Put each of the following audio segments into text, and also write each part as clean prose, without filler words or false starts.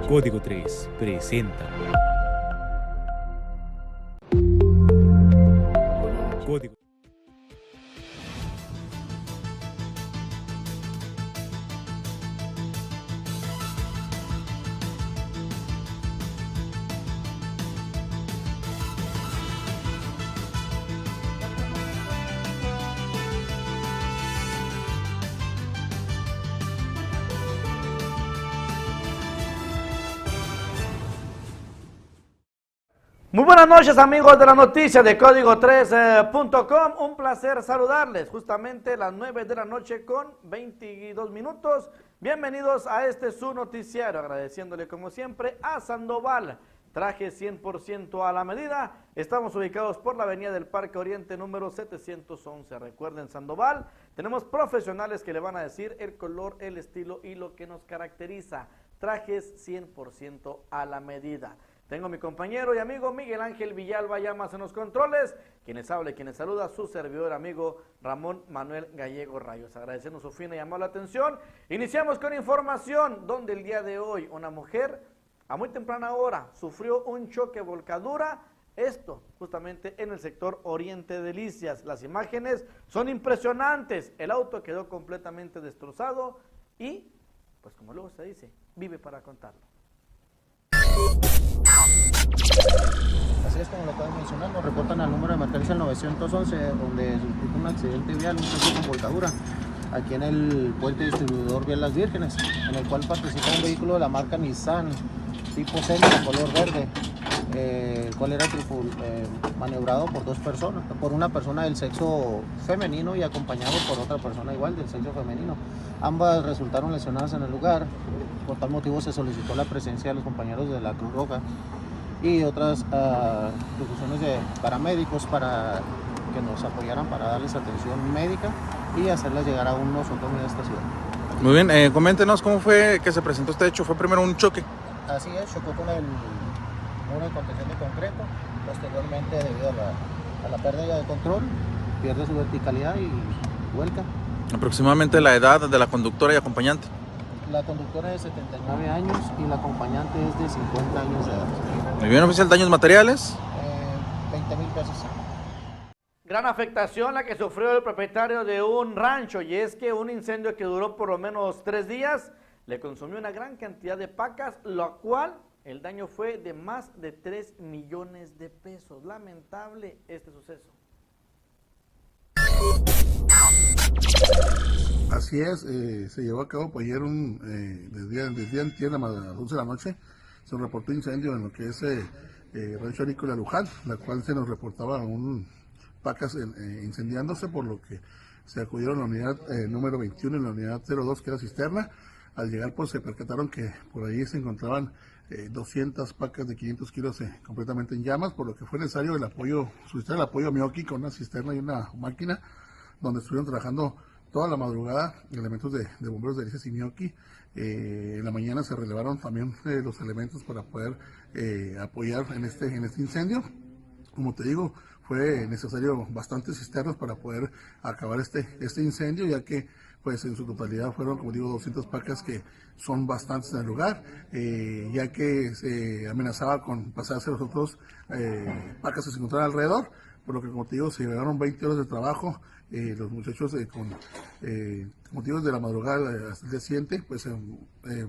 Código 3 presenta. Código. Muy buenas noches, amigos de la noticia de Código3.com. Un placer saludarles. Justamente las 9 de la noche con 22 minutos. Bienvenidos a este su noticiario. Agradeciéndole como siempre a Sandoval. Traje 100% a la medida. Estamos ubicados por la avenida del Parque Oriente número 711. Recuerden, Sandoval, tenemos profesionales que le van a decir el color, el estilo y lo que nos caracteriza. Trajes 100% a la medida. Tengo mi compañero y amigo Miguel Ángel Villalba Llamas en los controles, quienes habla y quienes saluda, su servidor amigo Ramón Manuel Gallego Rayos. Agradeciendo su fina y amable atención. Iniciamos con información donde el día de hoy una mujer a muy temprana hora sufrió un choque volcadura, esto justamente en el sector Oriente Delicias. Las imágenes son impresionantes, el auto quedó completamente destrozado y, pues como luego se dice, vive para contarlo. Así es como lo acabo de mencionar, nos reportan al número de emergencia el 911, donde surgió un accidente vial, un choque con volcadura, aquí en el puente distribuidor Vial Las Vírgenes, en el cual participa un vehículo de la marca Nissan, tipo Sentra, color verde, el cual era maniobrado por dos personas, por una persona del sexo femenino y acompañado por otra persona igual del sexo femenino. Ambas resultaron lesionadas en el lugar, por tal motivo se solicitó la presencia de los compañeros de la Cruz Roja y otras instituciones de paramédicos para que nos apoyaran para darles atención médica y hacerles llegar a un nosotros en esta ciudad. Muy bien, coméntenos cómo fue que se presentó este hecho. ¿Fue primero un choque? Así es, chocó con el muro de contención de concreto, posteriormente debido a la pérdida de control, pierde su verticalidad y vuelca. Aproximadamente la edad de la conductora y acompañante. La conductora es de 79 años y la acompañante es de 50 años de edad. Muy bien, oficial, ¿daños materiales? 20,000 pesos. Gran afectación la que sufrió el propietario de un rancho, y es que un incendio que duró por lo menos 3 días le consumió una gran cantidad de pacas, lo cual el daño fue de más de 3 millones de pesos. Lamentable este suceso. Así es, se llevó a cabo ayer desde antier a las 11 de la noche, se reportó incendio en lo que es Rancho Agrícola Luján, la cual se nos reportaba pacas incendiándose, por lo que se acudieron a la unidad número 21 y la unidad 02, que era cisterna. Al llegar, pues se percataron que por ahí se encontraban 200 pacas de 500 kilos completamente en llamas, por lo que fue necesario solicitar el apoyo a Mioki con una cisterna y una máquina, donde estuvieron trabajando toda la madrugada elementos de bomberos de Delicias y Mioki. En la mañana se relevaron también los elementos para poder apoyar en este incendio. Como te digo, fue necesario bastantes cisternas para poder acabar este incendio, ya que pues en su totalidad fueron, como digo, 200 pacas, que son bastantes en el lugar, ya que se amenazaba con pasarse los otros pacas que se encontraban alrededor, por lo que, como te digo, se llevaron 20 horas de trabajo. Los muchachos con motivos de la madrugada hasta el día siguiente, pues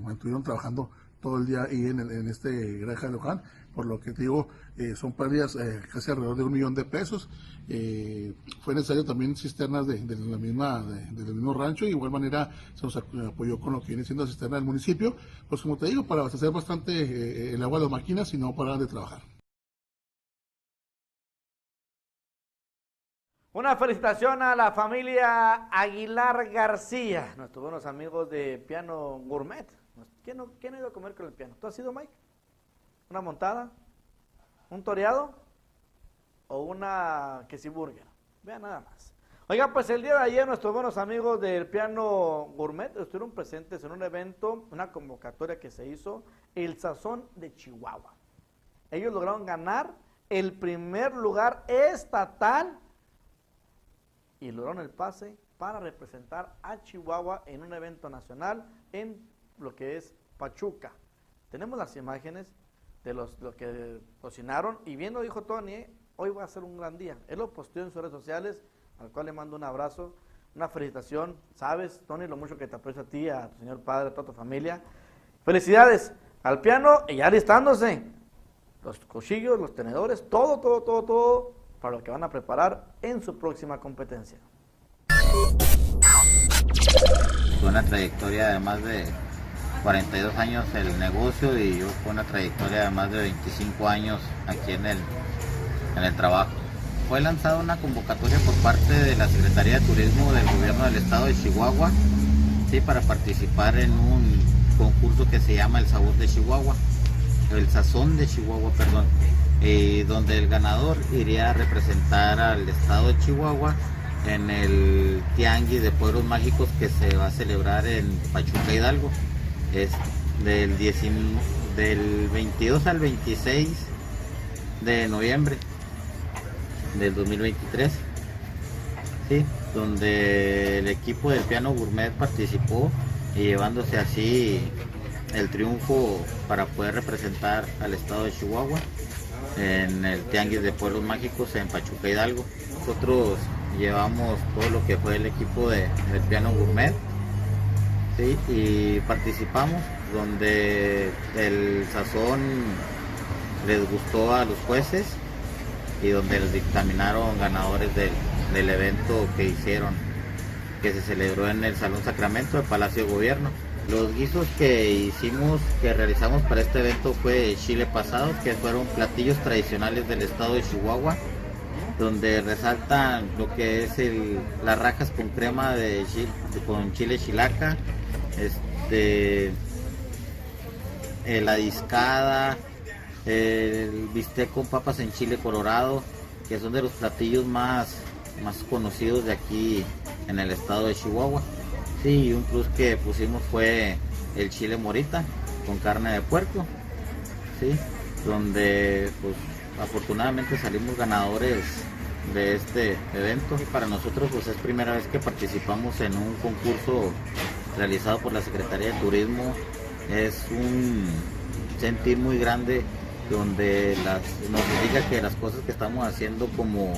mantuvieron trabajando todo el día ahí en este granja de Luján, por lo que te digo, son pérdidas casi alrededor de 1 millón de pesos. Fue necesario también cisternas del mismo rancho, y de igual manera se nos apoyó con lo que viene siendo la cisterna del municipio, pues como te digo, para abastecer bastante el agua de las máquinas y no parar de trabajar. Una felicitación a la familia Aguilar García, nuestros buenos amigos de Piano Gourmet. ¿Quién ha ido a comer con el piano? ¿Tú has ido, Mike? ¿Una montada? ¿Un toreado? ¿O una quesiburger? Vean nada más. Oiga, pues el día de ayer nuestros buenos amigos del Piano Gourmet estuvieron presentes en un evento, una convocatoria que se hizo, El Sazón de Chihuahua. Ellos lograron ganar el primer lugar estatal y lograron el pase para representar a Chihuahua en un evento nacional en lo que es Pachuca. Tenemos las imágenes de los que cocinaron y bien lo dijo Tony, hoy va a ser un gran día. Él lo posteó en sus redes sociales, al cual le mando un abrazo, una felicitación. Sabes, Tony, lo mucho que te aprecio a ti, a tu señor padre, a toda tu familia. Felicidades al piano y ya listándose. Los cuchillos, los tenedores, todo para lo que van a preparar en su próxima competencia. Fue una trayectoria de más de 42 años el negocio y yo con una trayectoria de más de 25 años aquí en el trabajo. Fue lanzada una convocatoria por parte de la Secretaría de Turismo del Gobierno del Estado de Chihuahua, sí, para participar en un concurso que se llama El Sabor de Chihuahua, el Sazón de Chihuahua, perdón, donde el ganador iría a representar al Estado de Chihuahua en el Tianguis de Pueblos Mágicos que se va a celebrar en Pachuca, Hidalgo. Es del 22 al 26 de noviembre del 2023, ¿sí? Donde el equipo del Piano Gourmet participó y llevándose así el triunfo para poder representar al estado de Chihuahua en el Tianguis de Pueblos Mágicos en Pachuca, Hidalgo. Nosotros llevamos todo lo que fue el equipo del Piano Gourmet, ¿sí? Y participamos, donde el sazón les gustó a los jueces y donde les dictaminaron ganadores del evento que hicieron, que se celebró en el Salón Sacramento del Palacio de Gobierno. Los guisos que realizamos para este evento fue chile pasado, que fueron platillos tradicionales del estado de Chihuahua, donde resaltan lo que es las rajas con crema con chile chilaca, la discada, el bistec con papas en chile colorado, que son de los platillos más conocidos de aquí en el estado de Chihuahua. Sí, y un plus que pusimos fue el chile morita con carne de puerco, sí, donde pues afortunadamente salimos ganadores de este evento. Y para nosotros pues es primera vez que participamos en un concurso realizado por la Secretaría de Turismo. Es un sentir muy grande, donde nos indica que las cosas que estamos haciendo como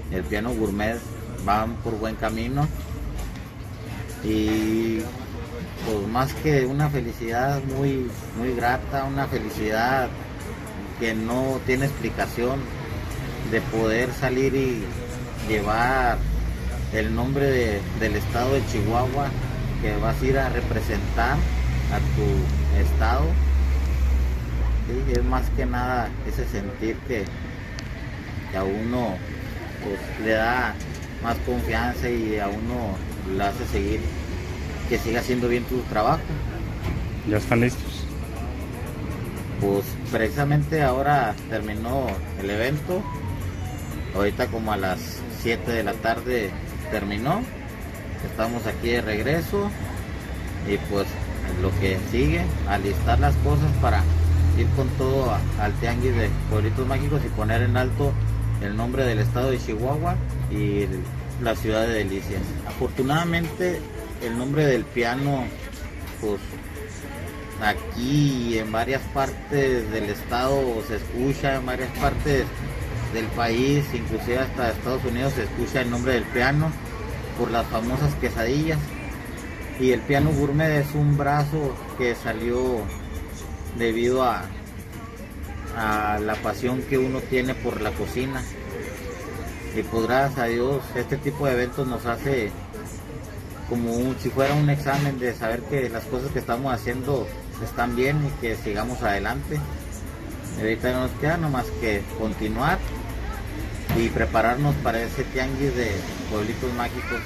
el Piano Gourmet van por buen camino. Y pues más que una felicidad muy grata, una felicidad que no tiene explicación, de poder salir y llevar el nombre del estado de Chihuahua, que vas a ir a representar a tu estado. Sí, es más que nada ese sentir que a uno pues, le da más confianza y a uno le hace seguir, que siga haciendo bien tu trabajo. ¿Ya están listos? Pues precisamente ahora terminó el evento, ahorita como a las 7 de la tarde terminó, estamos aquí de regreso y pues lo que sigue, alistar las cosas para ir con todo al Tianguis de Pueblitos Mágicos y poner en alto el nombre del estado de Chihuahua y la ciudad de Delicias. Afortunadamente el nombre del piano, pues aquí en varias partes del estado se escucha, en varias partes del país, inclusive hasta Estados Unidos se escucha el nombre del piano por las famosas quesadillas. Y el Piano Gourmet es un brazo que salió debido a la pasión que uno tiene por la cocina. Y pues gracias a Dios este tipo de eventos nos hace como si fuera un examen de saber que las cosas que estamos haciendo están bien y que sigamos adelante. Y ahorita no nos queda nomás que continuar y prepararnos para ese tianguis de Pueblitos Mágicos.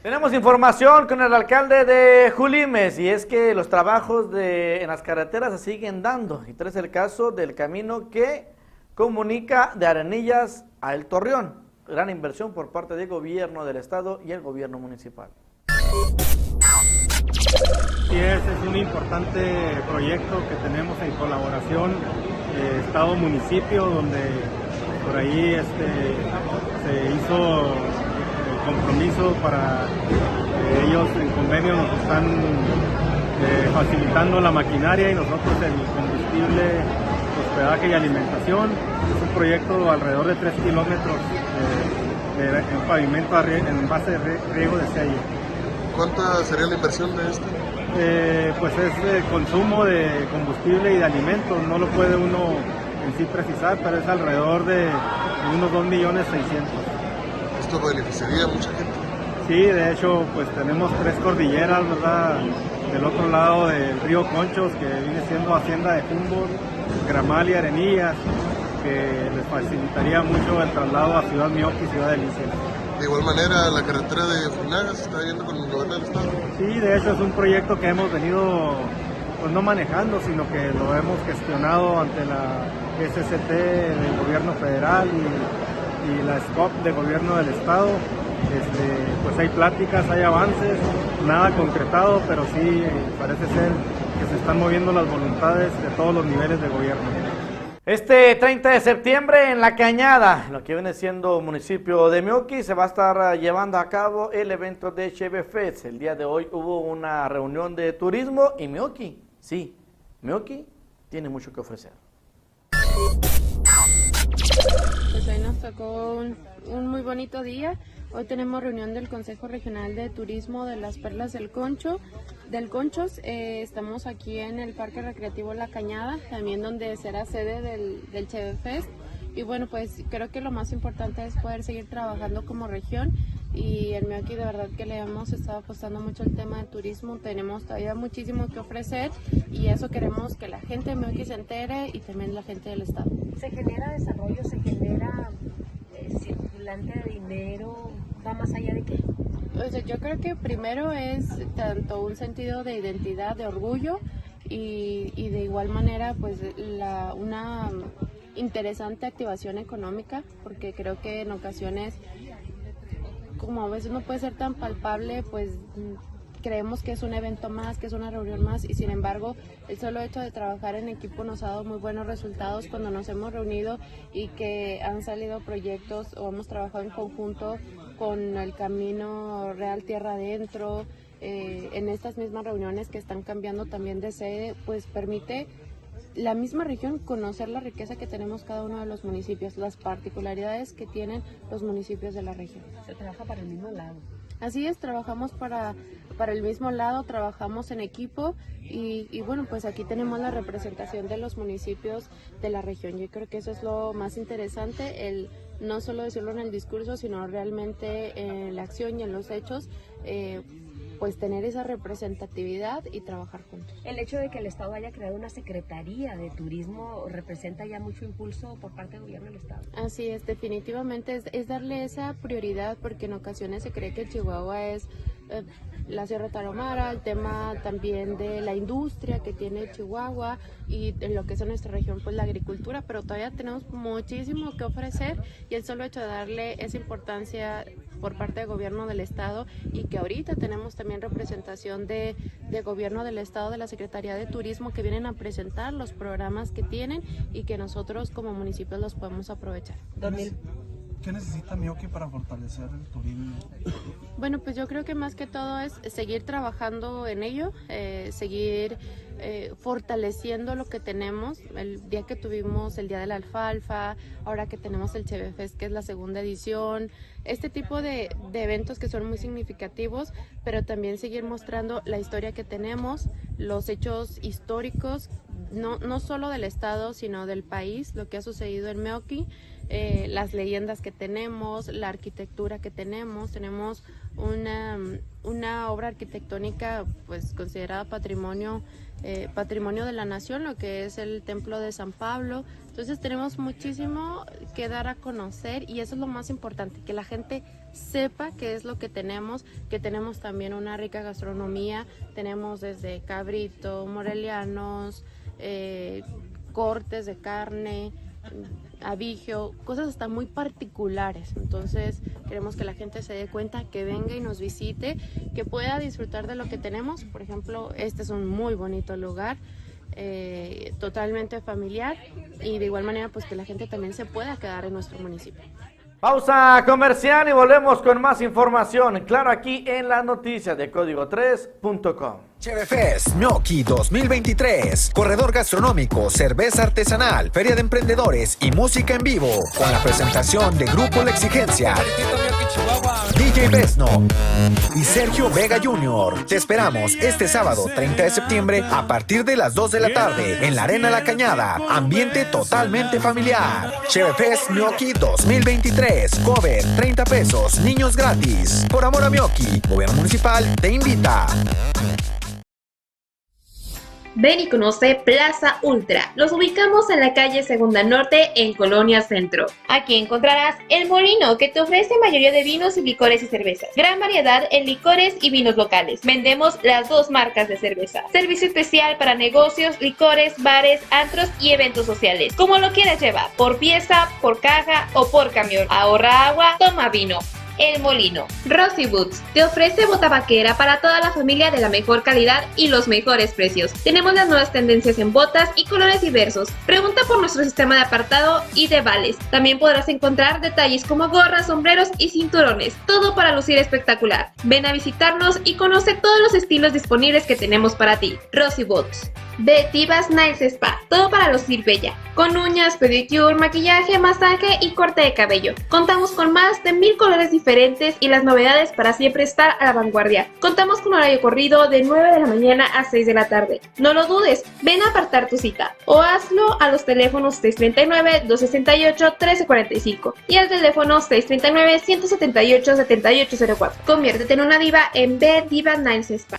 Tenemos información con el alcalde de Julimes, y es que los trabajos en las carreteras se siguen dando, y trae el caso del camino que comunica de Arenillas a El Torreón. Gran inversión por parte del gobierno del estado y el gobierno municipal. Sí, es un importante proyecto que tenemos en colaboración estado-municipio, donde por ahí se hizo compromiso para ellos en convenio nos están facilitando la maquinaria y nosotros el combustible, hospedaje y alimentación. Es un proyecto alrededor de 3 kilómetros de un pavimento en base de riego de sello. ¿Cuánta sería la inversión de esto? Pues es consumo de combustible y de alimentos, no lo puede uno en sí precisar, pero es alrededor de unos 2.600.000. ¿Esto beneficiaría a mucha gente? Sí, de hecho, pues tenemos 3 cordilleras, ¿verdad? Del otro lado del río Conchos, que viene siendo Hacienda de Humboldt, Gramal y Arenillas, que les facilitaría mucho el traslado a Ciudad Mioqui y Ciudad Delicias. De igual manera, la carretera de Funagas se está yendo con el gobierno del estado. Sí, de hecho es un proyecto que hemos venido, pues no manejando, sino que lo hemos gestionado ante la SCT del gobierno federal y la SCOP del gobierno del estado. Pues hay pláticas, hay avances, nada concretado, pero sí parece ser que se están moviendo las voluntades de todos los niveles de gobierno. Este 30 de septiembre en La Cañada, lo que viene siendo municipio de Mioqui, se va a estar llevando a cabo el evento de CheveFest. El día de hoy hubo una reunión de turismo y Mioqui, sí, Mioqui tiene mucho que ofrecer. Pues hoy nos tocó un muy bonito día. Hoy tenemos reunión del Consejo Regional de Turismo de las Perlas del Conchos. Estamos aquí en el Parque Recreativo La Cañada, también donde será sede del CheveFest. Y bueno, pues creo que lo más importante es poder seguir trabajando como región. Y en Mioqui de verdad que le hemos estado apostando mucho el tema del turismo. Tenemos todavía muchísimo que ofrecer y eso queremos que la gente de Mioqui se entere y también la gente del estado. ¿Se genera desarrollo, se genera circulante de dinero? ¿Va más allá de qué? O sea, yo creo que primero es tanto un sentido de identidad, de orgullo y de igual manera pues una interesante activación económica, porque creo que en ocasiones, como a veces no puede ser tan palpable, pues creemos que es un evento más, que es una reunión más, y sin embargo el solo hecho de trabajar en equipo nos ha dado muy buenos resultados cuando nos hemos reunido y que han salido proyectos o hemos trabajado en conjunto con el Camino Real Tierra Adentro. En estas mismas reuniones que están cambiando también de sede, pues permite la misma región conocer la riqueza que tenemos cada uno de los municipios, las particularidades que tienen los municipios de la región. Se trabaja para el mismo lado. Así es, trabajamos para el mismo lado, trabajamos en equipo y bueno, pues aquí tenemos la representación de los municipios de la región. Yo creo que eso es lo más interesante, el no solo decirlo en el discurso, sino realmente en la acción y en los hechos, pues tener esa representatividad y trabajar juntos. El hecho de que el Estado haya creado una Secretaría de Turismo representa ya mucho impulso por parte del gobierno del Estado. Así es, definitivamente es darle esa prioridad, porque en ocasiones se cree que Chihuahua es la Sierra Tarahumara, el tema también de la industria que tiene Chihuahua y en lo que es en nuestra región pues la agricultura, pero todavía tenemos muchísimo que ofrecer y el solo hecho de darle esa importancia por parte del gobierno del estado, y que ahorita tenemos también representación de gobierno del estado, de la Secretaría de Turismo, que vienen a presentar los programas que tienen y que nosotros como municipios los podemos aprovechar. ¿Qué necesita Mioqui para fortalecer el turismo? Bueno, pues yo creo que más que todo es seguir trabajando en ello, seguir fortaleciendo lo que tenemos. El día que tuvimos el Día de la Alfalfa, ahora que tenemos el CheveFest, que es la segunda edición, este tipo de eventos que son muy significativos, pero también seguir mostrando la historia que tenemos, los hechos históricos, no solo del estado, sino del país, lo que ha sucedido en Mioqui, las leyendas que tenemos, la arquitectura que tenemos una obra arquitectónica pues considerada patrimonio de la nación, lo que es el Templo de San Pablo. Entonces tenemos muchísimo que dar a conocer y eso es lo más importante, que la gente sepa qué es lo que tenemos también una rica gastronomía, tenemos desde cabrito, morelianos, cortes de carne, abigio, cosas hasta muy particulares. Entonces queremos que la gente se dé cuenta, que venga y nos visite, que pueda disfrutar de lo que tenemos. Por ejemplo, este es un muy bonito lugar, totalmente familiar, y de igual manera pues que la gente también se pueda quedar en nuestro municipio. Pausa comercial y volvemos con más información. Claro, aquí en las noticias de código3.com. Chevefest Gnocchi 2023, corredor gastronómico, cerveza artesanal, feria de emprendedores y música en vivo, con la presentación de Grupo La Exigencia, DJ Besno y Sergio Vega Jr. Te esperamos este sábado 30 de septiembre a partir de las 2 de la tarde en la Arena La Cañada, ambiente totalmente familiar. Chevefest Gnocchi 2023, cover 30 pesos, niños gratis. Por amor a Gnocchi, Gobierno Municipal te invita. Ven y conoce Plaza Ultra. Los ubicamos en la calle Segunda Norte en Colonia Centro. Aquí encontrarás El Molino, que te ofrece mayoría de vinos y licores y cervezas. Gran variedad en licores y vinos locales. Vendemos las 2 marcas de cerveza. Servicio especial para negocios, licores, bares, antros y eventos sociales. Como lo quieras llevar, por pieza, por caja o por camión. Ahorra agua, toma vino. El Molino. Rosy Boots te ofrece bota vaquera para toda la familia de la mejor calidad y los mejores precios. Tenemos las nuevas tendencias en botas y colores diversos. Pregunta por nuestro sistema de apartado y de vales. También podrás encontrar detalles como gorras, sombreros y cinturones. Todo para lucir espectacular. Ven a visitarnos y conoce todos los estilos disponibles que tenemos para ti. Rosy Boots. De Divas Nails Spa, todo para lucir bella, con uñas, pedicure, maquillaje, masaje y corte de cabello. Contamos con más de 1000 colores diferentes y las novedades para siempre estar a la vanguardia. Contamos con horario corrido de 9 de la mañana a 6 de la tarde. No lo dudes, ven a apartar tu cita o hazlo a los teléfonos 639-268-1345 y al teléfono 639-178-7804. Conviértete en una diva en The Divas Nails Spa.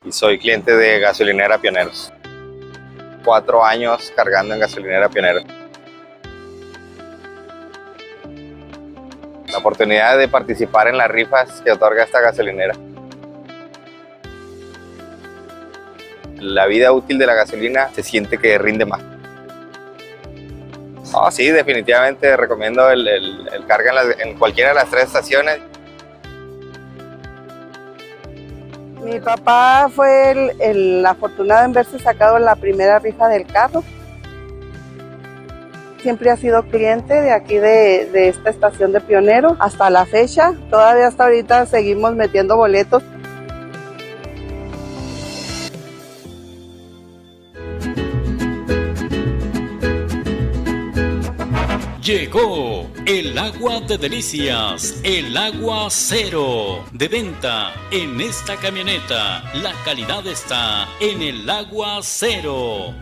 Y soy cliente de Gasolinera Pioneros. 4 años cargando en Gasolinera Pioneros. La oportunidad de participar en las rifas que otorga esta gasolinera. La vida útil de la gasolina se siente que rinde más. Oh, sí, definitivamente recomiendo el carga en cualquiera de las 3 estaciones. Mi papá fue el afortunado en verse sacado en la primera rifa del carro. Siempre ha sido cliente de aquí de esta estación de Pionero hasta la fecha. Todavía hasta ahorita seguimos metiendo boletos. Llegó el agua de delicias, el agua cero, de venta en esta camioneta. La calidad está en el agua cero.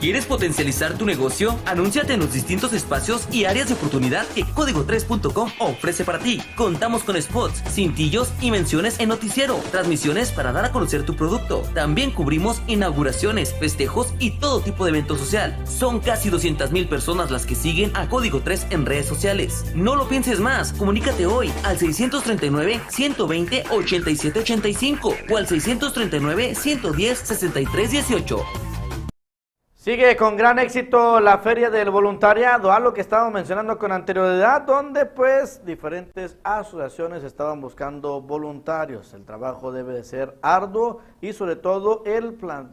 ¿Quieres potencializar tu negocio? Anúnciate en los distintos espacios y áreas de oportunidad que Código3.com ofrece para ti. Contamos con spots, cintillos y menciones en noticiero, transmisiones para dar a conocer tu producto. También cubrimos inauguraciones, festejos y todo tipo de evento social. Son casi 200,000 personas las que siguen a Código 3 en redes sociales. No lo pienses más, comunícate hoy al 639-120-8785 o al 639-110-6318. Sigue con gran éxito la Feria del Voluntariado, algo que estábamos mencionando con anterioridad, donde pues diferentes asociaciones estaban buscando voluntarios. El trabajo debe de ser arduo y sobre todo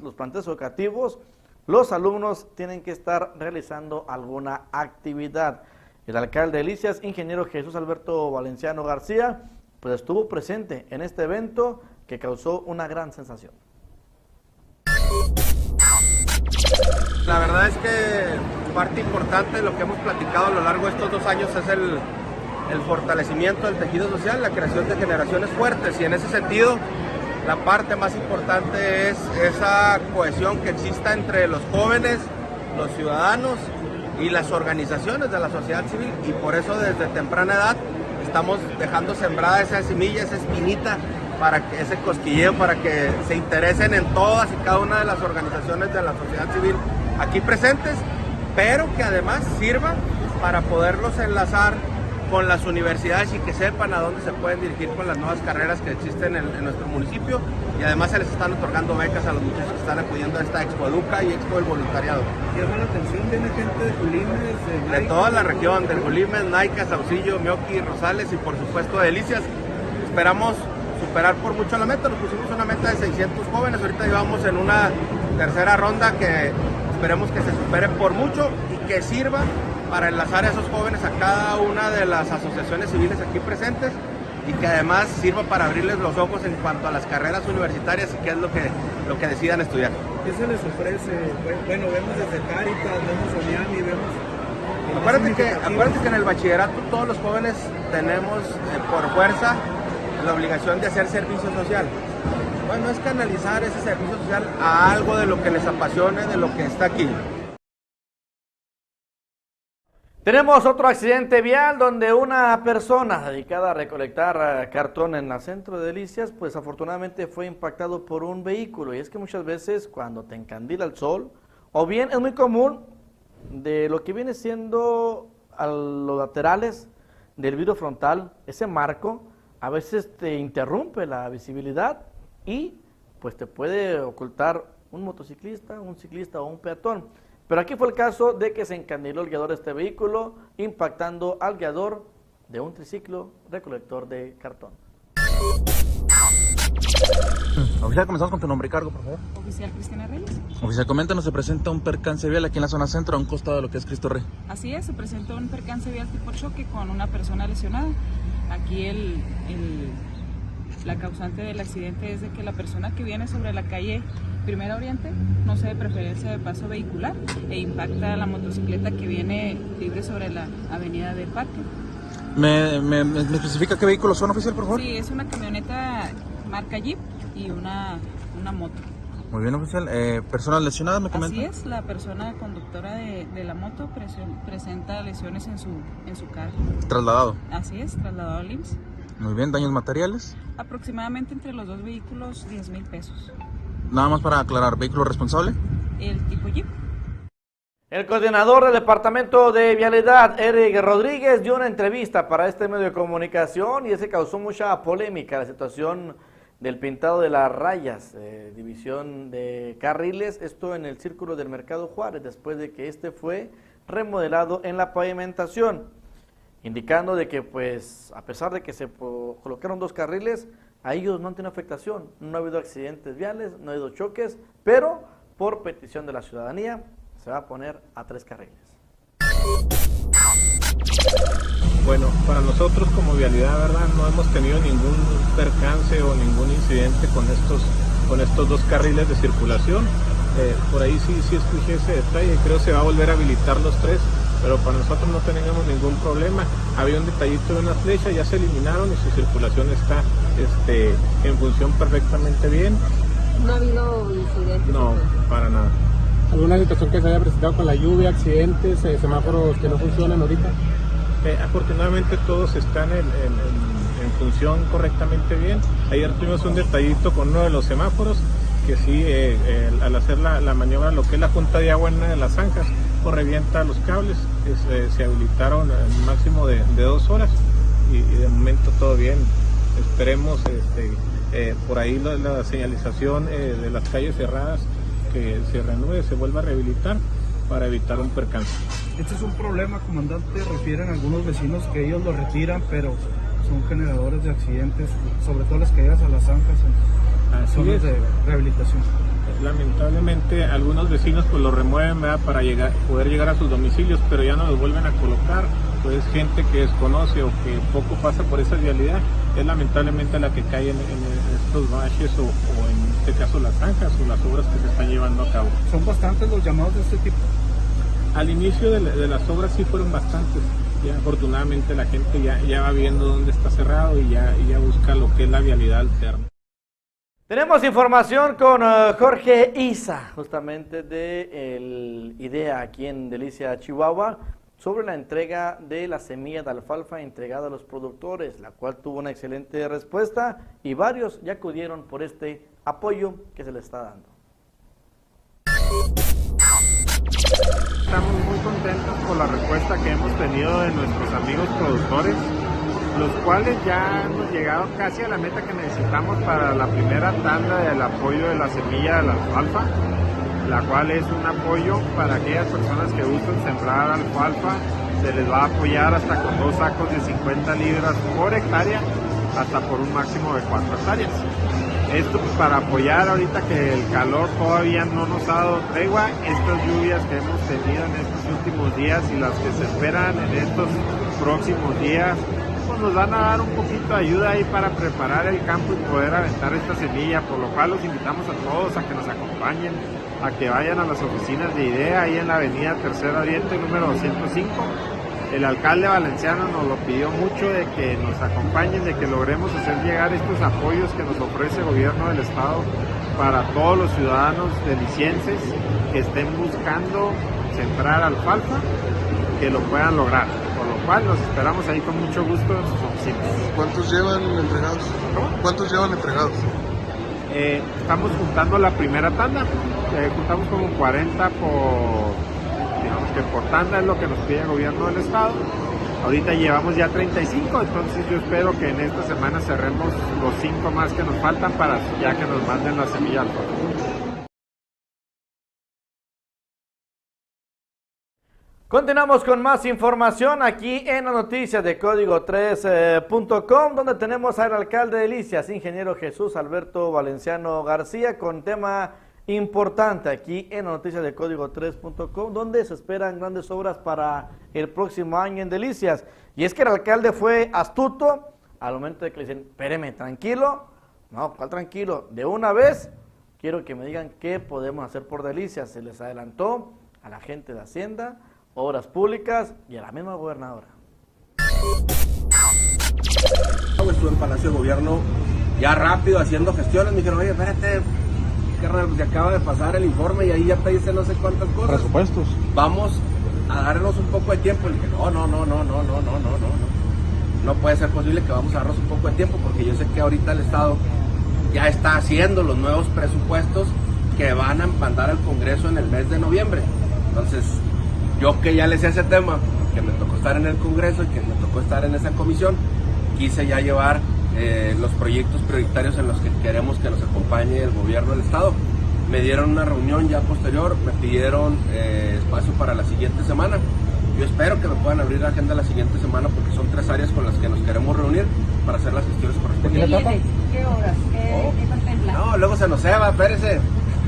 los planteles educativos, los alumnos tienen que estar realizando alguna actividad. El alcalde de Delicias, ingeniero Jesús Alberto Valenciano García, pues estuvo presente en este evento que causó una gran sensación. La verdad es que parte importante de lo que hemos platicado a lo largo de estos 2 años es el fortalecimiento del tejido social, la creación de generaciones fuertes, y en ese sentido la parte más importante es esa cohesión que exista entre los jóvenes, los ciudadanos y las organizaciones de la sociedad civil, y por eso desde temprana edad estamos dejando sembrada esa semilla, esa espinita, para que ese cosquilleo, para que se interesen en todas y cada una de las organizaciones de la sociedad civil aquí presentes, pero que además sirva para poderlos enlazar con las universidades y que sepan a dónde se pueden dirigir con las nuevas carreras que existen en nuestro municipio, y además se les están otorgando becas a los muchachos que están acudiendo a esta Expo Educa y Expo del Voluntariado. ¿Llama la atención? ¿Viene gente de Julimes? De toda la región, del Julimes, Naica, Saucillo, Mioqui, Rosales y por supuesto de Delicias. Esperamos superar por mucho la meta, nos pusimos una meta de 600 jóvenes, ahorita llevamos en una tercera ronda que esperemos que se supere por mucho y que sirva para enlazar a esos jóvenes a cada una de las asociaciones civiles aquí presentes, y que además sirva para abrirles los ojos en cuanto a las carreras universitarias y qué es lo que decidan estudiar. ¿Qué se les ofrece? Bueno, vemos desde Cáritas, vemos Oniami, vemos... Acuérdate que en el bachillerato todos los jóvenes tenemos por fuerza la obligación de hacer servicio social. Bueno, es canalizar ese servicio social a algo de lo que les apasione, de lo que está aquí. Tenemos otro accidente vial donde una persona dedicada a recolectar cartón en el centro de Delicias, pues afortunadamente fue impactado por un vehículo. Y es que muchas veces cuando te encandila el sol, o bien es muy común de lo que viene siendo a los laterales del vidrio frontal, ese marco, a veces te interrumpe la visibilidad y pues te puede ocultar un motociclista, un ciclista o un peatón. Pero aquí fue el caso de que se encandiló el guiador de este vehículo, impactando al guiador de un triciclo recolector de cartón. Oficial, comenzamos con tu nombre y cargo, por favor. Oficial Cristina Reyes. Oficial, coméntanos, se presenta un percance vial aquí en la zona centro, a un costado de lo que es Cristo Rey. Así es, se presentó un percance vial tipo choque con una persona lesionada. Aquí la causante del accidente es de que la persona que viene sobre la calle Primera Oriente no se de preferencia de paso vehicular e impacta a la motocicleta que viene libre sobre la avenida del Parque. ¿Me especifica qué vehículos son, oficial, por favor? Sí, es una camioneta marca Jeep y una moto. Muy bien, oficial. ¿Personas lesionadas, me comenta? Así es, la persona conductora de la moto presenta lesiones en su carro. ¿Trasladado? Así es, trasladado al IMSS. Muy bien, ¿daños materiales? Aproximadamente entre los dos vehículos 10,000 pesos. Nada más para aclarar, ¿vehículo responsable? El tipo Jeep. El coordinador del Departamento de Vialidad, Eric Rodríguez, dio una entrevista para este medio de comunicación y ese causó mucha polémica la situación del pintado de las rayas, división de carriles, esto en el círculo del Mercado Juárez, después de que este fue remodelado en la pavimentación, indicando de que pues a pesar de que se colocaron 2 carriles, a ellos no han tenido afectación, no ha habido accidentes viales, no ha habido choques, pero por petición de la ciudadanía se va a poner a 3 carriles. Bueno, para nosotros como Vialidad, ¿verdad? No hemos tenido ningún percance o ningún incidente con estos 2 carriles de circulación. Por ahí sí escuché ese detalle, creo que se va a volver a habilitar los 3, pero para nosotros no tenemos ningún problema. Había un detallito de una flecha, ya se eliminaron y su circulación está en función perfectamente bien. ¿No ha habido incidentes? No, para nada. ¿Alguna situación que se haya presentado con la lluvia, accidentes, semáforos que no funcionan ahorita? Afortunadamente todos están en función correctamente bien. Ayer tuvimos un detallito con uno de los semáforos que sí, al hacer la maniobra, lo que es la junta de agua en una de las zanjas, pues revienta los cables, se habilitaron el máximo de 2 horas y de momento todo bien. Esperemos por ahí la señalización de las calles cerradas que se reanude, se vuelva a rehabilitar para evitar un percance. Este es un problema, comandante, refieren algunos vecinos que ellos lo retiran, pero son generadores de accidentes, sobre todo las caídas a las zanjas en zonas de rehabilitación. Lamentablemente algunos vecinos pues lo remueven, ¿verdad?, para poder llegar a sus domicilios, pero ya no los vuelven a colocar. Pues gente que desconoce o que poco pasa por esa vialidad es lamentablemente la que cae en estos baches o en este caso las zanjas o las obras que se están llevando a cabo. ¿Son bastantes los llamados de este tipo? Al inicio de las obras sí fueron bastantes. Ya afortunadamente la gente ya va viendo dónde está cerrado y ya busca lo que es la vialidad alterna. Tenemos información con Jorge Isa, justamente de el IDEA aquí en Delicia, Chihuahua, sobre la entrega de la semilla de alfalfa entregada a los productores, la cual tuvo una excelente respuesta y varios ya acudieron por este apoyo que se les está dando. Estamos muy contentos por la respuesta que hemos tenido de nuestros amigos productores, los cuales ya hemos llegado casi a la meta que necesitamos para la primera tanda del apoyo de la semilla de la alfalfa, la cual es un apoyo para aquellas personas que usan sembrar alfalfa. Se les va a apoyar hasta con 2 sacos de 50 libras por hectárea, hasta por un máximo de 4 hectáreas. Esto para apoyar ahorita que el calor todavía no nos ha dado tregua, estas lluvias que hemos tenido en estos últimos días y las que se esperan en estos próximos días, pues nos van a dar un poquito de ayuda ahí para preparar el campo y poder aventar esta semilla, por lo cual los invitamos a todos a que nos acompañen, a que vayan a las oficinas de IDEA ahí en la avenida Tercero Oriente número 205. El alcalde valenciano nos lo pidió mucho de que nos acompañen, de que logremos hacer llegar estos apoyos que nos ofrece el gobierno del estado para todos los ciudadanos delicienses que estén buscando sembrar alfalfa, que lo puedan lograr, por lo cual los esperamos ahí con mucho gusto en sus oficinas. ¿Cuántos llevan entregados? ¿Cómo? ¿Cuántos llevan entregados? Estamos juntando la primera tanda, juntamos como 40 por tanda, es lo que nos pide el gobierno del estado. Ahorita llevamos ya 35, entonces yo espero que en esta semana cerremos los 5 más que nos faltan para ya que nos manden la semilla al pueblo. Continuamos con más información aquí en las noticias de código3.com, donde tenemos al alcalde de Delicias, ingeniero Jesús Alberto Valenciano García, con tema importante aquí en las noticias de código3.com, donde se esperan grandes obras para el próximo año en Delicias. Y es que el alcalde fue astuto al momento de que le dicen, espéreme, tranquilo. No, ¿cuál tranquilo? De una vez, quiero que me digan qué podemos hacer por Delicias. Se les adelantó a la gente de Hacienda, Obras Públicas y a la misma gobernadora. Estuve en Palacio de Gobierno ya rápido haciendo gestiones. Me dijeron, oye, espérate, carnal, pues acaba de pasar el informe y ahí ya te dice no sé cuántas cosas. Presupuestos. Vamos a darnos un poco de tiempo. Le dije, no. No puede ser posible que vamos a darnos un poco de tiempo porque yo sé que ahorita el Estado ya está haciendo los nuevos presupuestos que van a mandar al Congreso en el mes de noviembre. Entonces, yo que ya le sé ese tema, que me tocó estar en el Congreso y que me tocó estar en esa comisión, quise ya llevar los proyectos prioritarios en los que queremos que nos acompañe el gobierno del estado. Me dieron una reunión ya posterior, me pidieron espacio para la siguiente semana. Yo espero que me puedan abrir la agenda la siguiente semana porque son 3 áreas con las que nos queremos reunir para hacer las gestiones correspondientes. ¿Qué horas? ¿Qué contempla? No, luego se nos va, espérese.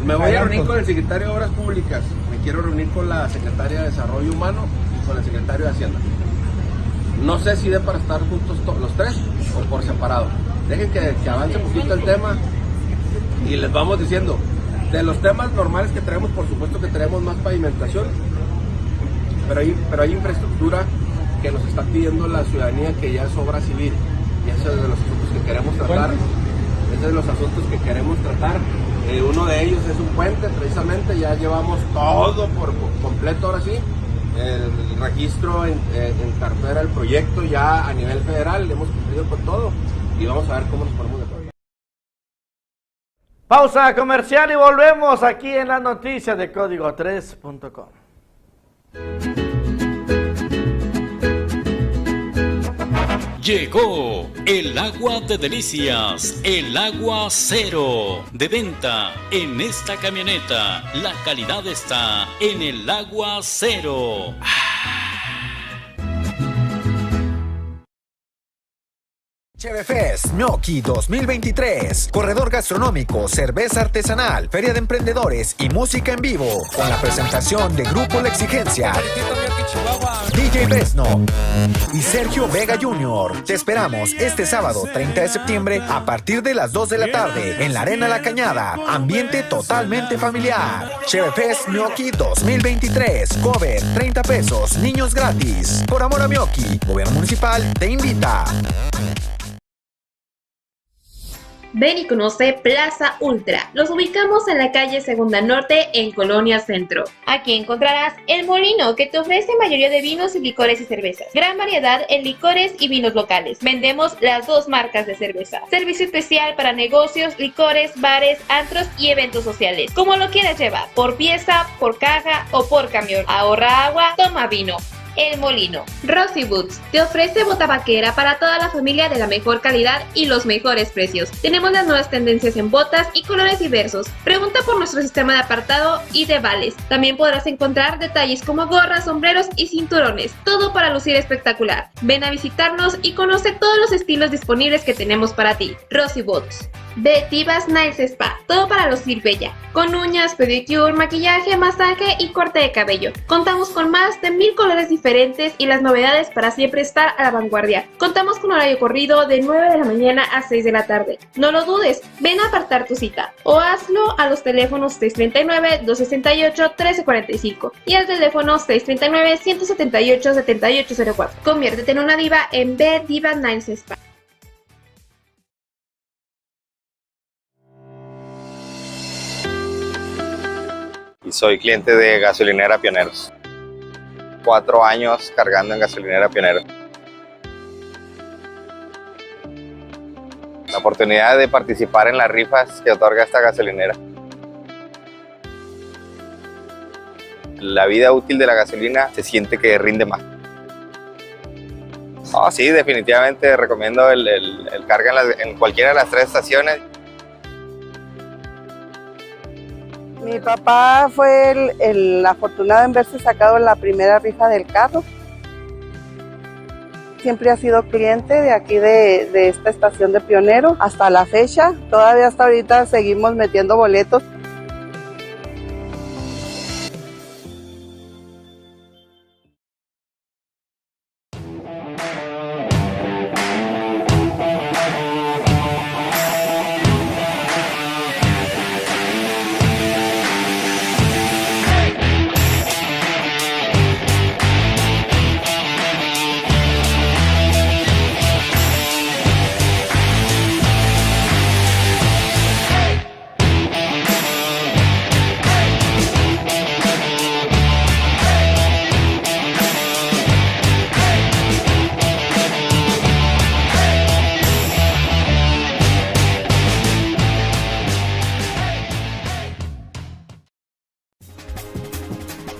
Me voy a reunir con el secretario de Obras Públicas, me quiero reunir con la secretaria de Desarrollo Humano y con el secretario de Hacienda. No sé si de para estar juntos los 3 o por separado. Dejen que avance un poquito el tema y les vamos diciendo. De los temas normales que traemos, por supuesto que traemos más pavimentación, pero hay infraestructura que nos está pidiendo la ciudadanía que ya es obra civil. Y ese es de los asuntos que queremos tratar. Ese es de los asuntos que queremos tratar. Uno de ellos es un puente, precisamente, ya llevamos todo por completo ahora sí. El registro en cartera del proyecto ya a nivel federal, hemos cumplido con todo y vamos a ver cómo nos ponemos de acuerdo. Pausa comercial y volvemos aquí en las noticias de código3.com. Llegó el agua de Delicias, el agua cero, de venta en esta camioneta. La calidad está en el agua cero. Chevefest Gnocchi 2023, corredor gastronómico, cerveza artesanal, feria de emprendedores y música en vivo, con la presentación de Grupo La Exigencia, DJ Besno y Sergio Vega Jr. Te esperamos este sábado 30 de septiembre a partir de las 2 de la tarde en la Arena La Cañada, ambiente totalmente familiar. Chevefest Gnocchi 2023, cover 30 pesos, niños gratis. Por amor a Gnocchi, Gobierno Municipal te invita. Ven y conoce Plaza Ultra. Los ubicamos en la calle Segunda Norte en Colonia Centro. Aquí encontrarás El Molino, que te ofrece mayoría de vinos y licores y cervezas. Gran variedad en licores y vinos locales. Vendemos las dos marcas de cerveza. Servicio especial para negocios, licores, bares, antros y eventos sociales. Como lo quieras llevar, por pieza, por caja o por camión. Ahorra agua, toma vino. El Molino. Rosy Boots te ofrece bota vaquera para toda la familia de la mejor calidad y los mejores precios. Tenemos las nuevas tendencias en botas y colores diversos. Pregunta por nuestro sistema de apartado y de vales. También podrás encontrar detalles como gorras, sombreros y cinturones. Todo para lucir espectacular. Ven a visitarnos y conoce todos los estilos disponibles que tenemos para ti. Rosy Boots. De Divas Nails Spa, todo para lucir bella, con uñas, pedicure, maquillaje, masaje y corte de cabello. Contamos con más de 1000 colores diferentes y las novedades para siempre estar a la vanguardia. Contamos con horario corrido de 9 de la mañana a 6 de la tarde. No lo dudes, ven a apartar tu cita o hazlo a los teléfonos 639-268-1345 y al teléfono 639-178-7804. Conviértete en una diva en B Divas Nails Spa. Y soy cliente de Gasolinera Pioneros. 4 años cargando en Gasolinera Pioneros. La oportunidad de participar en las rifas que otorga esta gasolinera. La vida útil de la gasolina se siente que rinde más. Oh, sí, definitivamente recomiendo el carga en cualquiera de las 3 estaciones. Mi papá fue el afortunado en verse sacado en la primera rifa del carro. Siempre ha sido cliente de aquí de esta estación de Pionero hasta la fecha. Todavía hasta ahorita seguimos metiendo boletos.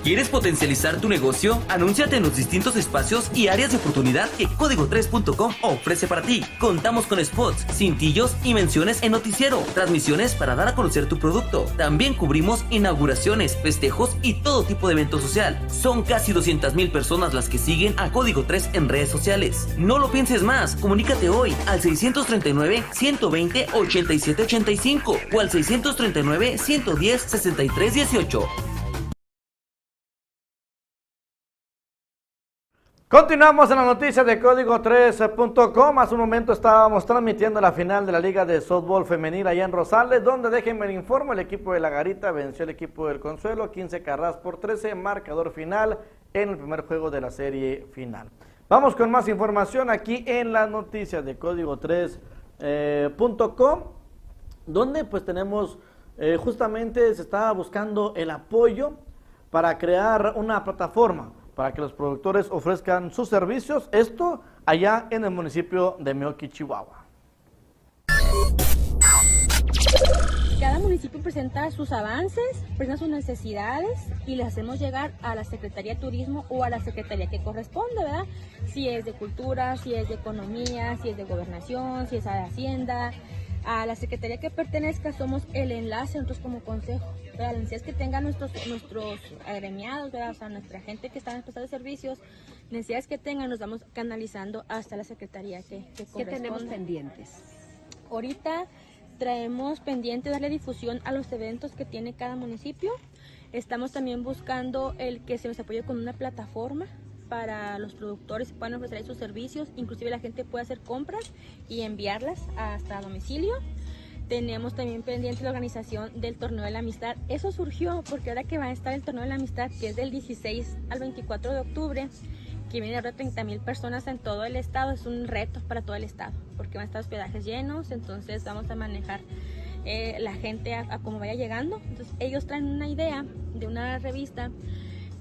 ¿Quieres potencializar tu negocio? Anúnciate en los distintos espacios y áreas de oportunidad que Código3.com ofrece para ti. Contamos con spots, cintillos y menciones en noticiero, transmisiones para dar a conocer tu producto. También cubrimos inauguraciones, festejos y todo tipo de evento social. Son casi 200,000 personas las que siguen a Código 3 en redes sociales. No lo pienses más, comunícate hoy al 639-120-8785 o al 639-110-6318. Continuamos en las noticias de Código3.com. Hace un momento estábamos transmitiendo la final de la Liga de Softball Femenil allá en Rosales, donde déjenme le informo, el equipo de La Garita venció al equipo del Consuelo 15 carreras por 13, marcador final en el primer juego de la serie final. Vamos con más información aquí en las noticias de Código3.com, donde pues tenemos justamente se estaba buscando el apoyo para crear una plataforma para que los productores ofrezcan sus servicios, esto allá en el municipio de Meoqui, Chihuahua. Cada municipio presenta sus avances, presenta sus necesidades y les hacemos llegar a la Secretaría de Turismo o a la Secretaría que corresponde, ¿verdad? Si es de Cultura, si es de Economía, si es de Gobernación, si es de Hacienda. A la Secretaría que pertenezca somos el enlace, nosotros como consejo. Las necesidades que tengan nuestros agremiados, ¿verdad? O sea, nuestra gente que está en el prestado de servicios, necesidades que tengan, nos vamos canalizando hasta la Secretaría que corresponde. ¿Qué tenemos pendientes? Ahorita traemos pendiente darle difusión a los eventos que tiene cada municipio. Estamos también buscando el que se nos apoye con una plataforma para los productores puedan ofrecer sus servicios, inclusive la gente puede hacer compras y enviarlas hasta domicilio. Tenemos también pendiente la organización del Torneo de la Amistad. Eso surgió porque ahora que va a estar el Torneo de la Amistad, que es del 16 al 24 de octubre, que viene de 30,000 personas en todo el estado, es un reto para todo el estado, porque van a estar hospedajes llenos, entonces vamos a manejar la gente a como vaya llegando. Entonces ellos traen una idea de una revista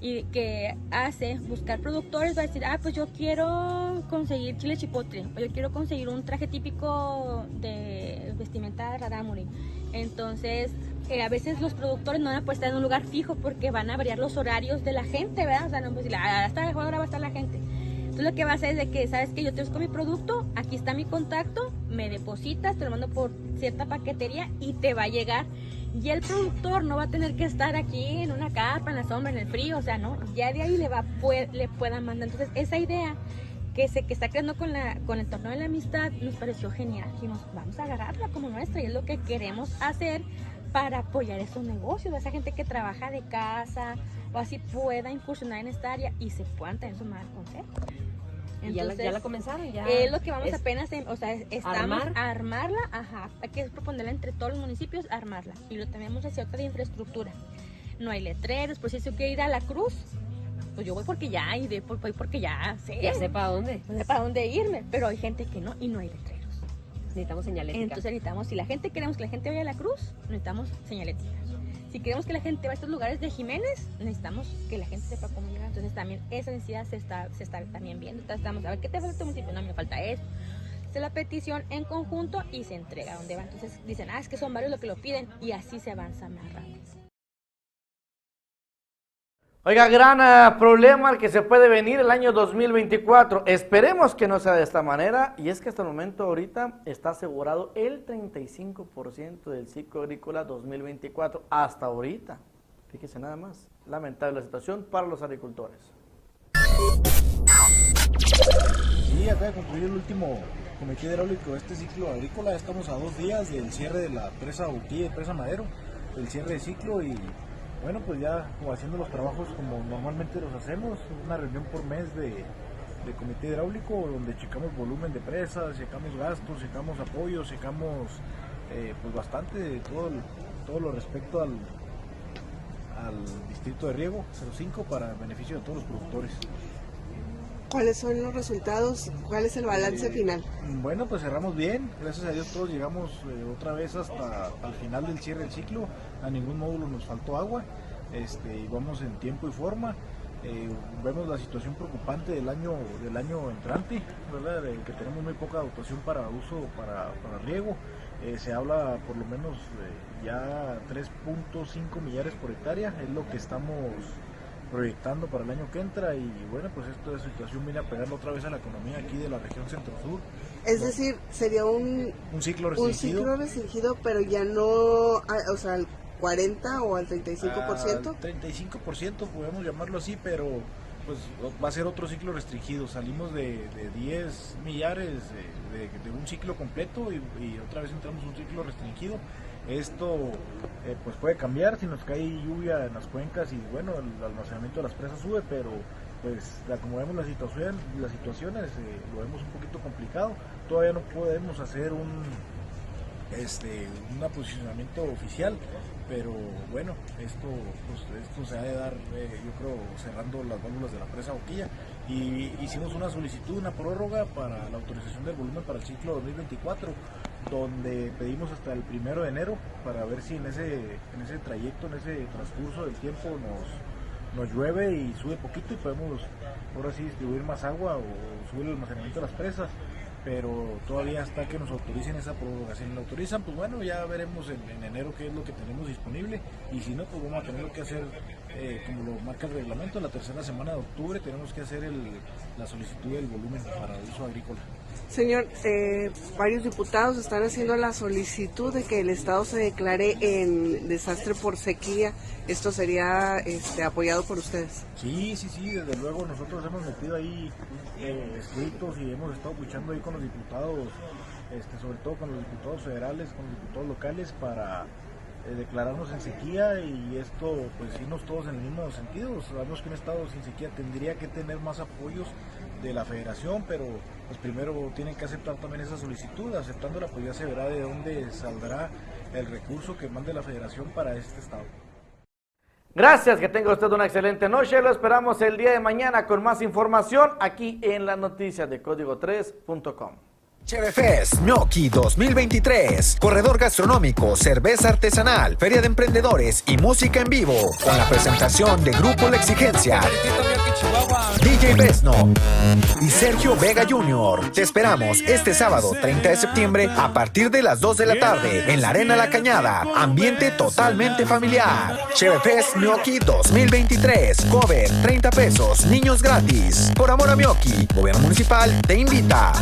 y que hace buscar productores, va a decir, pues yo quiero conseguir chile chipotle, o yo quiero conseguir un traje típico de vestimenta de rarámuri. Entonces a veces los productores no van a poder estar en un lugar fijo porque van a variar los horarios de la gente, ¿verdad? O sea, no, pues, hasta la hora va a estar la gente. Entonces lo que va a hacer es de que, ¿sabes qué? Yo te busco mi producto, aquí está mi contacto, me depositas, te lo mando por cierta paquetería y te va a llegar. Y el productor no va a tener que estar aquí en una carpa, en la sombra, en el frío, o sea, no, ya de ahí le puedan mandar. Entonces esa idea que está creando con el torneo de la amistad nos pareció genial. Dijimos, vamos a agarrarla como nuestra y es lo que queremos hacer para apoyar esos negocios, esa gente que trabaja de casa o así pueda incursionar en esta área y se puedan tener su mal consejo. Entonces, ¿Ya la comenzaron? ¿Ya es lo que vamos apenas, estamos a armarla, hay que proponerla entre todos los municipios, armarla. Y lo tenemos hacia otra de infraestructura. No hay letreros, por si eso quiere ir a la Cruz, pues yo voy porque ya, voy porque ya sé. Ya sé para dónde. No sé para dónde irme, pero hay gente que no, y no hay letreros. Necesitamos señalética. Entonces necesitamos, si queremos que la gente vaya a la Cruz, necesitamos señalética. Si queremos que la gente vaya a estos lugares de Jiménez, necesitamos que la gente sepa cómo llegar. Entonces también esa necesidad se está también viendo. Entonces estamos, a ver, ¿qué te falta tu municipio? No, me falta esto. Hace la petición en conjunto y se entrega donde va. Entonces dicen, es que son varios los que lo piden y así se avanza más rápido. Oiga, gran problema al que se puede venir el año 2024. Esperemos que no sea de esta manera. Y es que hasta el momento ahorita está asegurado el 35% del ciclo agrícola 2024. Hasta ahorita. Fíjese nada más. Lamentable la situación para los agricultores. Sí, acaba de concluir el último comité hidráulico de este ciclo agrícola. Estamos a 2 días del cierre de la presa Boquilla y presa Madero. El cierre de ciclo y... bueno, pues ya como haciendo los trabajos como normalmente los hacemos, una reunión por mes de comité hidráulico donde checamos volumen de presas, checamos gastos, checamos apoyos, checamos pues bastante de todo lo respecto al distrito de riego 05 para beneficio de todos los productores. ¿Cuáles son los resultados? ¿Cuál es el balance final? Bueno, pues cerramos bien, gracias a Dios todos llegamos otra vez hasta el final del cierre del ciclo, a ningún módulo nos faltó agua, y vamos en tiempo y forma. Vemos la situación preocupante del año entrante, ¿verdad? Que tenemos muy poca dotación para uso para riego. Se habla por lo menos ya 3.5 millares por hectárea, es lo que estamos proyectando para el año que entra y bueno, pues esta situación viene a pegarle otra vez a la economía aquí de la región centro-sur. Es decir, sería un ciclo restringido. Un ciclo restringido, pero ya no, o sea, al 40 o al 35%. Al 35% podemos llamarlo así, pero pues va a ser otro ciclo restringido. Salimos de 10 millares de un ciclo completo y otra vez entramos en un ciclo restringido. Esto pues puede cambiar si nos cae lluvia en las cuencas y bueno, el almacenamiento de las presas sube, pero pues como vemos las situaciones lo vemos un poquito complicado. Todavía no podemos hacer un posicionamiento oficial, pero bueno, esto se ha de dar, yo creo, cerrando las válvulas de la presa Boquilla, y hicimos una solicitud, una prórroga para la autorización del volumen para el ciclo 2024, donde pedimos hasta el 1 de enero para ver si en ese trayecto, en ese transcurso del tiempo nos llueve y sube poquito y podemos ahora sí distribuir más agua o subir el almacenamiento de las presas. Pero todavía hasta que nos autoricen esa prórroga. Si nos autorizan, pues bueno, ya veremos en enero qué es lo que tenemos disponible, y si no, pues vamos a tener que hacer, como lo marca el reglamento, la tercera semana de octubre tenemos que hacer la solicitud del volumen para uso agrícola. Señor, varios diputados están haciendo la solicitud de que el estado se declare en desastre por sequía. ¿Esto sería apoyado por ustedes? Sí, desde luego nosotros hemos metido ahí escritos y hemos estado luchando ahí con los diputados, sobre todo con los diputados federales, con los diputados locales para declararnos en sequía, y esto pues irnos todos en el mismo sentido. Sabemos que un estado sin sequía tendría que tener más apoyos de la federación, pero pues primero tienen que aceptar también esa solicitud. Aceptándola pues ya se verá de dónde saldrá el recurso que mande la federación para este estado. Gracias, que tenga usted una excelente noche. Lo esperamos el día de mañana con más información aquí en las noticias de código3.com. CheveFest Gnocchi 2023, corredor gastronómico, cerveza artesanal, feria de emprendedores y música en vivo, con la presentación de Grupo La Exigencia, DJ Besno y Sergio Vega Jr. Te esperamos este sábado 30 de septiembre a partir de las 2 de la tarde en la Arena La Cañada, ambiente totalmente familiar. CheveFest Gnocchi 2023, cover 30 pesos, niños gratis. Por amor a Gnocchi, Gobierno Municipal te invita.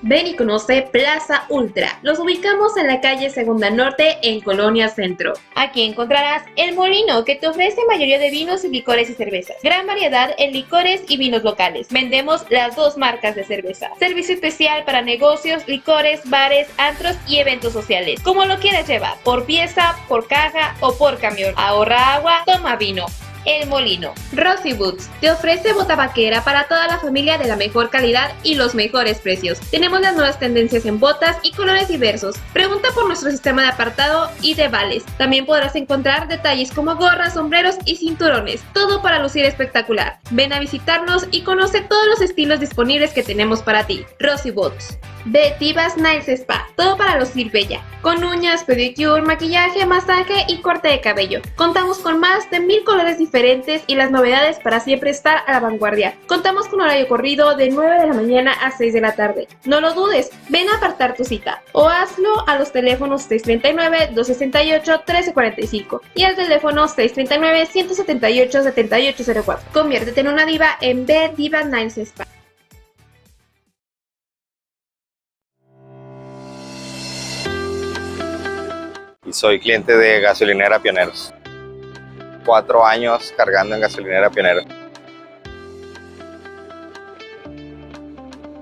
Ven y conoce Plaza Ultra. Los ubicamos en la calle Segunda Norte en Colonia Centro. Aquí encontrarás El Molino, que te ofrece mayoría de vinos y licores y cervezas. Gran variedad en licores y vinos locales. Vendemos las 2 marcas de cerveza. Servicio especial para negocios, licores, bares, antros y eventos sociales. Como lo quieras llevar, por pieza, por caja o por camión. Ahorra agua, toma vino. El Molino. Rosy Boots te ofrece bota vaquera para toda la familia de la mejor calidad y los mejores precios. Tenemos las nuevas tendencias en botas y colores diversos. Pregunta por nuestro sistema de apartado y de vales. También podrás encontrar detalles como gorras, sombreros y cinturones. Todo para lucir espectacular. Ven a visitarnos y conoce todos los estilos disponibles que tenemos para ti. Rosy Boots. De Divas Nails Spa, todo para lucir bella, con uñas, pedicure, maquillaje, masaje y corte de cabello. Contamos con más de 1000 colores diferentes y las novedades para siempre estar a la vanguardia. Contamos con horario corrido de 9 de la mañana a 6 de la tarde. No lo dudes, ven a apartar tu cita o hazlo a los teléfonos 639-268-1345 y al teléfono 639-178-7804. Conviértete en una diva en B Divas Nails Spa. Y soy cliente de Gasolinera Pioneros. 4 años cargando en Gasolinera Pioneros.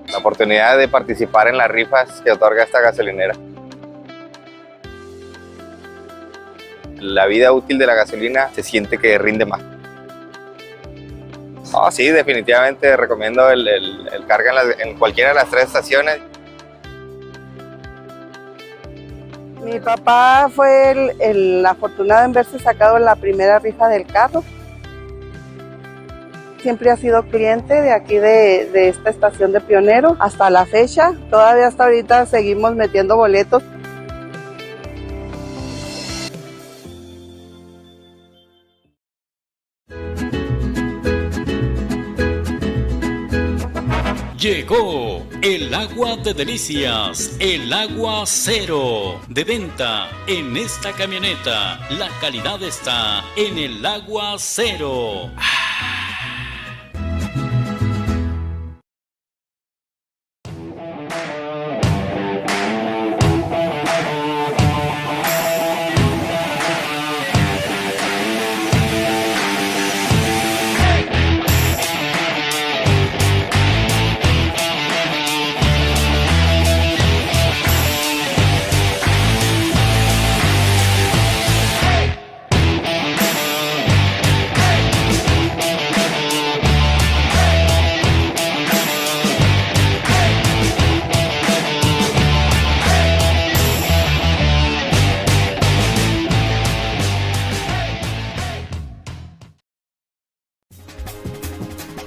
La oportunidad de participar en las rifas que otorga esta gasolinera. La vida útil de la gasolina se siente que rinde más. Oh, sí, definitivamente recomiendo el carga en cualquiera de las 3 estaciones. Mi papá fue el afortunado en verse sacado en la primera rifa del carro. Siempre ha sido cliente de aquí de esta estación de Pionero hasta la fecha. Todavía hasta ahorita seguimos metiendo boletos. Llegó el agua de delicias, el agua cero, de venta en esta camioneta. La calidad está en el agua cero.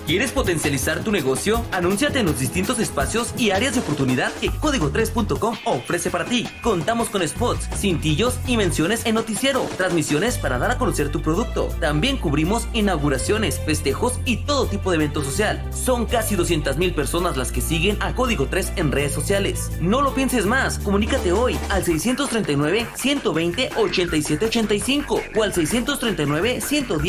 ¿Quieres potencializar tu negocio? Anúnciate en los distintos espacios y áreas de oportunidad que Código3.com ofrece para ti. Contamos con spots, cintillos y menciones en noticiero, transmisiones para dar a conocer tu producto. También cubrimos inauguraciones, festejos y todo tipo de evento social. Son casi 200,000 personas las que siguen a Código 3 en redes sociales. No lo pienses más, comunícate hoy al 639-120-8785 o al 639-110